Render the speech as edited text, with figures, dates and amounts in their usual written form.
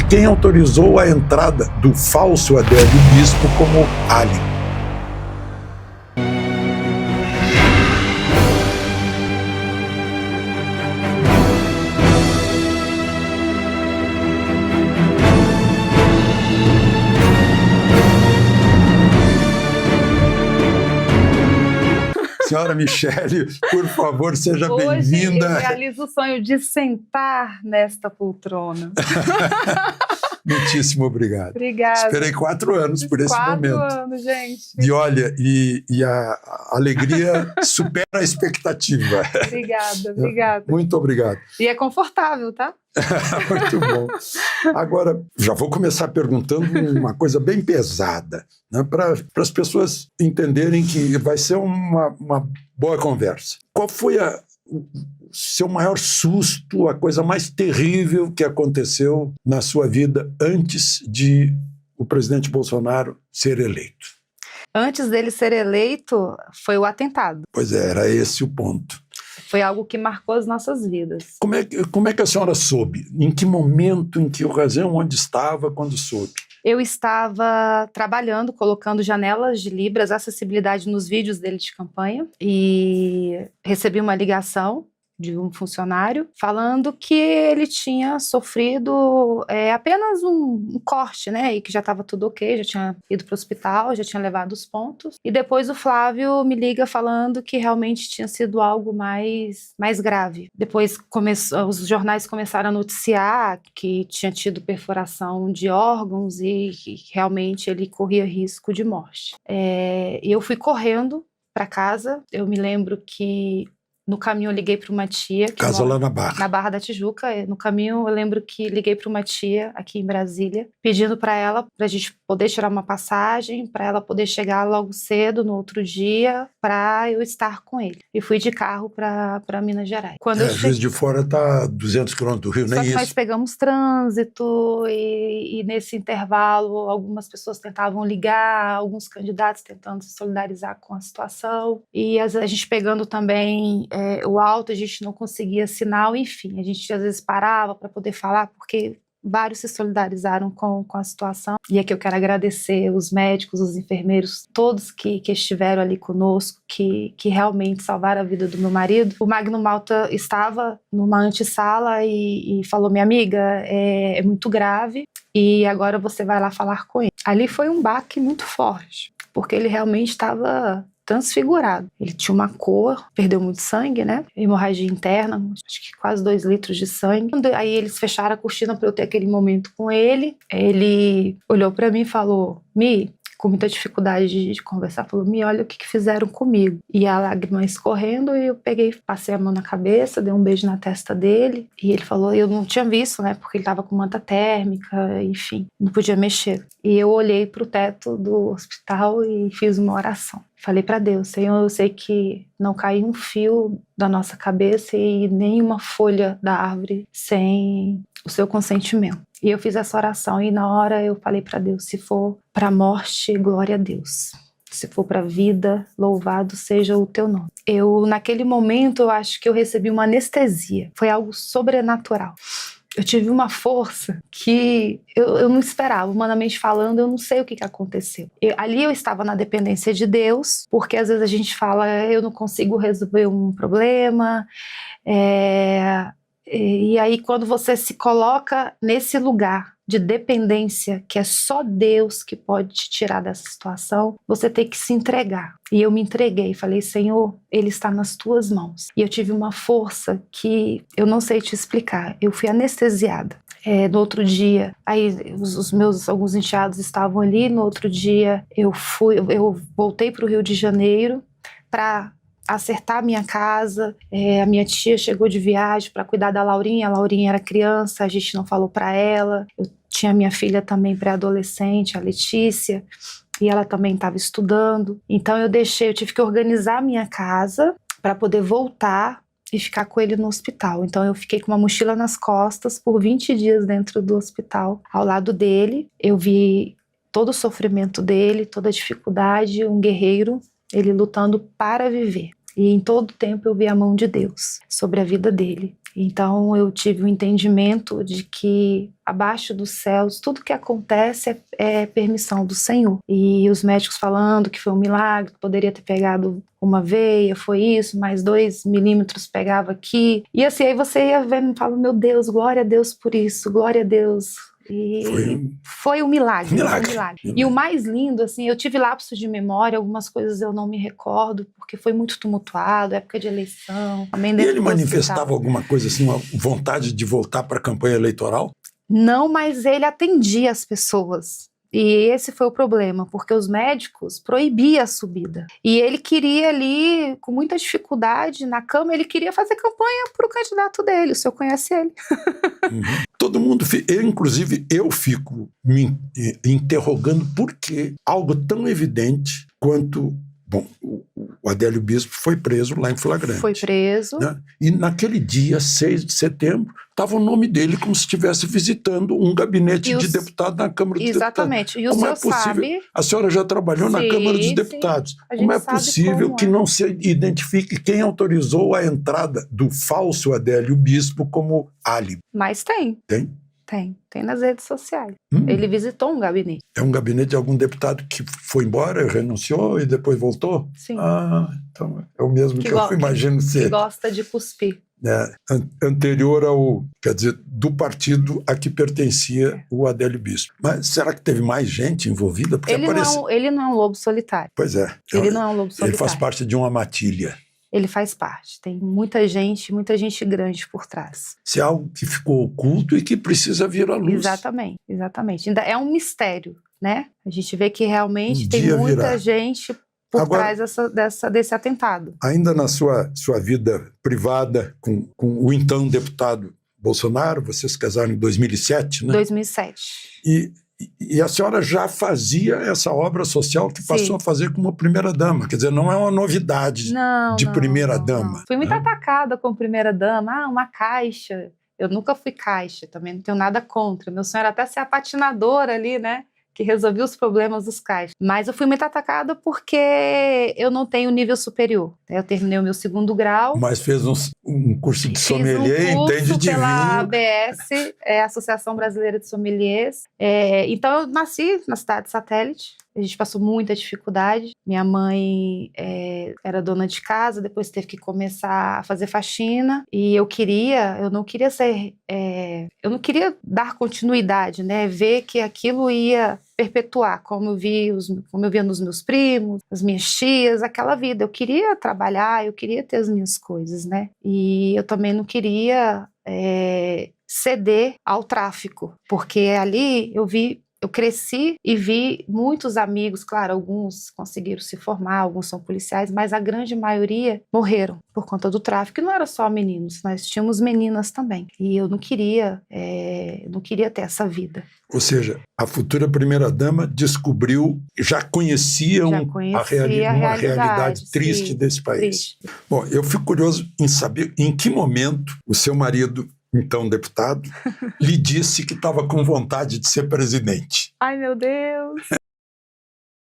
quem autorizou a entrada do falso Adélio Bispo como alien. Senhora Michele, por favor, seja bem-vinda. Hoje eu realizo o sonho de sentar nesta poltrona. Muitíssimo obrigado. Obrigada. Esperei 4 anos por esse momento. 4 anos, gente. E olha, e a alegria supera a expectativa. Obrigada. Muito obrigado. E é confortável, tá? Muito bom. Agora, já vou começar perguntando uma coisa bem pesada, né, para as pessoas entenderem que vai ser uma boa conversa. Qual foi o seu maior susto, a coisa mais terrível que aconteceu na sua vida antes de o presidente Bolsonaro ser eleito? Antes dele ser eleito, foi o atentado. Pois é, era esse o ponto. Foi algo que marcou as nossas vidas. Como é que a senhora soube? Em que momento, em que ocasião, onde estava, quando soube? Eu estava trabalhando, colocando janelas de Libras, acessibilidade nos vídeos dele de campanha, e recebi uma ligação de um funcionário falando que ele tinha sofrido apenas um corte, né, e que já estava tudo ok, já tinha ido para o hospital, já tinha levado os pontos. E depois o Flávio me liga falando que realmente tinha sido algo mais grave. Depois os jornais começaram a noticiar que tinha tido perfuração de órgãos e que realmente ele corria risco de morte. E eu fui correndo para casa. Eu me lembro que no caminho eu liguei para uma tia. Casa lá na Barra. Na Barra da Tijuca. No caminho eu lembro que liguei para uma tia aqui em Brasília, pedindo para ela, para a gente poder tirar uma passagem, para ela poder chegar logo cedo no outro dia, para eu estar com ele. E fui de carro para Minas Gerais. Juiz de Fora está a 200 quilômetros do Rio, nem isso. Só que nós pegamos trânsito e nesse intervalo algumas pessoas tentavam ligar, alguns candidatos tentando se solidarizar com a situação. E a gente pegando também o alto, a gente não conseguia sinal, enfim, a gente às vezes parava para poder falar, porque vários se solidarizaram com a situação. E aqui eu quero agradecer os médicos, os enfermeiros, todos que estiveram ali conosco, que realmente salvaram a vida do meu marido. O Magno Malta estava numa antessala e falou: minha amiga, é muito grave e agora você vai lá falar com ele. Ali foi um baque muito forte, porque ele realmente estava transfigurado. Ele tinha uma cor, perdeu muito sangue, né? Hemorragia interna, acho que quase 2 litros de sangue. Aí eles fecharam a cortina para eu ter aquele momento com ele. Ele olhou para mim e falou: Mi, com muita dificuldade de conversar, falou: Mi, olha o que fizeram comigo. E a lágrima escorrendo, e eu peguei, passei a mão na cabeça, dei um beijo na testa dele, e ele falou, eu não tinha visto, né, porque ele tava com manta térmica, enfim, não podia mexer. E eu olhei pro teto do hospital e fiz uma oração. Falei para Deus: Senhor, eu sei que não caiu um fio da nossa cabeça e nem uma folha da árvore sem o seu consentimento. E eu fiz essa oração e na hora eu falei para Deus: se for para a morte, glória a Deus. Se for para a vida, louvado seja o teu nome. Naquele momento, eu acho que eu recebi uma anestesia. Foi algo sobrenatural. Eu tive uma força que eu não esperava, humanamente falando, eu não sei o que aconteceu. Ali eu estava na dependência de Deus, porque às vezes a gente fala, eu não consigo resolver um problema, e aí quando você se coloca nesse lugar de dependência, que é só Deus que pode te tirar dessa situação, você tem que se entregar. E eu me entreguei, falei: Senhor, Ele está nas tuas mãos. E eu tive uma força que eu não sei te explicar, eu fui anestesiada. No outro dia, aí os meus alguns enteados estavam ali, no outro dia eu voltei para o Rio de Janeiro para acertar a minha casa. A minha tia chegou de viagem para cuidar da Laurinha. A Laurinha era criança, a gente não falou para ela. Eu tinha minha filha também pré-adolescente, a Letícia, e ela também estava estudando. Então eu tive que organizar a minha casa para poder voltar e ficar com ele no hospital. Então eu fiquei com uma mochila nas costas por 20 dias dentro do hospital, ao lado dele. Eu vi todo o sofrimento dele, toda a dificuldade, um guerreiro, ele lutando para viver. E em todo tempo eu vi a mão de Deus sobre a vida dele. Então eu tive o entendimento de que abaixo dos céus tudo que acontece é permissão do Senhor. E os médicos falando que foi um milagre, que poderia ter pegado uma veia, foi isso, mais 2 milímetros pegava aqui. E assim, aí você ia vendo e fala, meu Deus, glória a Deus por isso, glória a Deus. E foi um milagre, milagre. Um milagre. E o mais lindo, assim, eu tive lapsos de memória, algumas coisas eu não me recordo, porque foi muito tumultuado, época de eleição. E ele manifestava alguma coisa assim, uma vontade de voltar para a campanha eleitoral? Não, mas ele atendia as pessoas. E esse foi o problema, porque os médicos proibiam a subida. E ele queria ali, com muita dificuldade, na cama, ele queria fazer campanha para o candidato dele, o senhor conhece ele. Todo mundo, inclusive eu fico me interrogando por que algo tão evidente quanto... Bom, o Adélio Bispo foi preso lá em flagrante. Foi preso. Né? E naquele dia, 6 de setembro, estava o nome dele como se estivesse visitando um gabinete de deputado na Câmara dos Exatamente. Deputados. E o senhor sabe... A senhora já trabalhou na Câmara dos Deputados. Como é possível que não se identifique quem autorizou a entrada do falso Adélio Bispo como álibi? Mas tem. Tem nas redes sociais. Ele visitou um gabinete. É um gabinete de algum deputado que foi embora, renunciou e depois voltou? Sim. Então é o mesmo que eu imagino ser. Que gosta de cuspir. Anterior quer dizer, do partido a que pertencia o Adélio Bispo. Mas será que teve mais gente envolvida? Porque ele não é um lobo solitário. Pois é. Ele não é um lobo solitário. Ele faz parte de uma matilha. Ele faz parte. Tem muita gente grande por trás. Isso é algo que ficou oculto e que precisa vir à luz. Exatamente. Ainda é um mistério, né? A gente vê que realmente tem muita gente por trás desse atentado. Ainda na sua vida privada com o então deputado Bolsonaro, vocês se casaram em 2007, né? 2007. E a senhora já fazia essa obra social que passou a fazer como primeira-dama. Quer dizer, não é uma novidade de primeira-dama. Fui muito atacada como primeira-dama. Uma caixa. Eu nunca fui caixa, também não tenho nada contra. Meu sonho era até ser a patinadora ali, né? Que resolvia os problemas dos caixas. Mas eu fui muito atacada porque eu não tenho nível superior. Eu terminei o meu 2º grau. Mas fez um curso de sommelier, entende de vinho. Pela ABS, Associação Brasileira de Sommeliers. Então eu nasci na cidade de Satélite. A gente passou muita dificuldade. Minha mãe era dona de casa, depois teve que começar a fazer faxina. E eu não queria dar continuidade, né? Ver que aquilo ia perpetuar, como eu via nos meus primos, as minhas tias, aquela vida. Eu queria trabalhar, eu queria ter as minhas coisas, né? E eu também não queria ceder ao tráfico, porque ali eu cresci e vi muitos amigos, claro, alguns conseguiram se formar, alguns são policiais, mas a grande maioria morreram por conta do tráfico. E não era só meninos, nós tínhamos meninas também. E eu não queria ter essa vida. Ou seja, a futura primeira-dama descobriu, já conhecia uma realidade triste desse país. Triste. Bom, eu fico curioso em saber em que momento o seu marido, então deputado, lhe disse que estava com vontade de ser presidente. Ai, meu Deus!